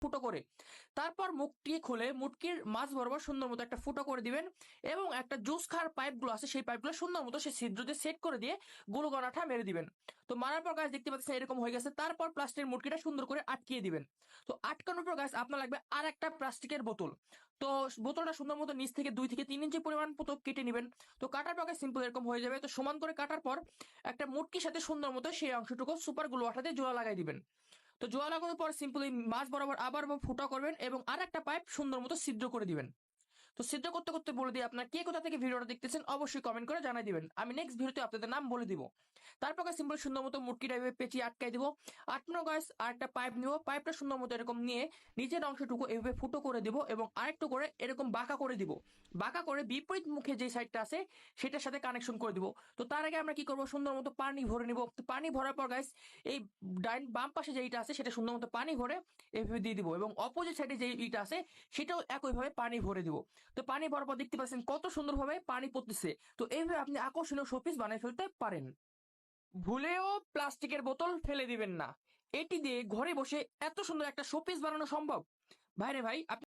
ফুটো করে। তারপর মুখটি খুলে মুটকির মাছ বরাবর সুন্দর মতো একটা ফুটো করে দিবেন এবং একটা জুস খাওয়ার পাইপগুলো আছে সেই পাইপগুলো সুন্দর মতো সেই ছিদ্র দিয়ে সেট করে দিয়ে গুলো গড়াটা মেরে দিবেন। তো মারার পর গাছ দেখতে পাচ্ছেন এরকম হয়ে গেছে। তারপর প্লাস্টিকের মুটকিটা সুন্দর করে আটকিয়ে দিবেন। তো আটকানোর পর গাছ আপনার লাগবে আর একটা প্লাস্টিকের বোতল। তো বোতলটা সুন্দর মতো নিচ থেকে 2 থেকে 3 ইঞ্চি পরিমাণ মতো কেটে নেবেন। তো কাটার পর সিম্পল এরকম হয়ে যাবে। তো সমান করে কাটার পর একটা মুটকির সাথে সুন্দর মতো সেই অংশটুকু সুপার গ্লু আঠাতে জোড়া লাগাই দিবেন। তো জোড়া লাগানোর পর সিম্পলি মাছ বরাবর আবার ফুটা করবেন এবং আর একটা পাইপ সুন্দর মতো ছিদ্র করে দিবেন। তো সিদ্ধ করতে করতে বলে দিই আপনার কে কোথা থেকে ভিডিওটা দেখতেছেন অবশ্যই কমেন্ট করে জানাই দিবেন, আমি নেক্সট ভিডিওতে আপনাদের নাম বলে দিব। তারপর সিম্পল সুন্দর মতো মুটকিটা এভাবে পেঁচিয়ে আটকাই দিব। আটকানো গাছ আর একটা পাইপ নিব, পাইপটা সুন্দর মতো এরকম নিয়ে নিচের অংশটুকু এভাবে ফুটো করে দিব এবং আরেকটু করে এরকম বাঁকা করে দিব। বাঁকা করে বিপরীত মুখে যে সাইডটা আছে সেটার সাথে কানেকশন করে দিব। তো তার আগে আমরা কি করব, সুন্দর মতো পানি ভরে নিব। পানি ভরার পর গাইস এই বাম পাশে যেইটা আছে সেটা সুন্দর মতো পানি ভরে এভাবে দিয়ে দিব এবং অপোজিট সাইডে যে ইটা আছে সেটাও একইভাবে পানি ভরে দিব। তো পানি ভরার পর দেখতে পাচ্ছেন কত সুন্দরভাবে পানি পড়তেছে। তো এইভাবে আপনি আকর্ষণীয় শোপিস বানিয়ে ফেলতে পারেন। ভুলেও প্লাস্টিকের বোতল ফেলে দিবেন না, এটি দিয়ে ঘরে বসে এত সুন্দর একটা শোপিস বানানো সম্ভব। ভাইরে ভাই, আপনি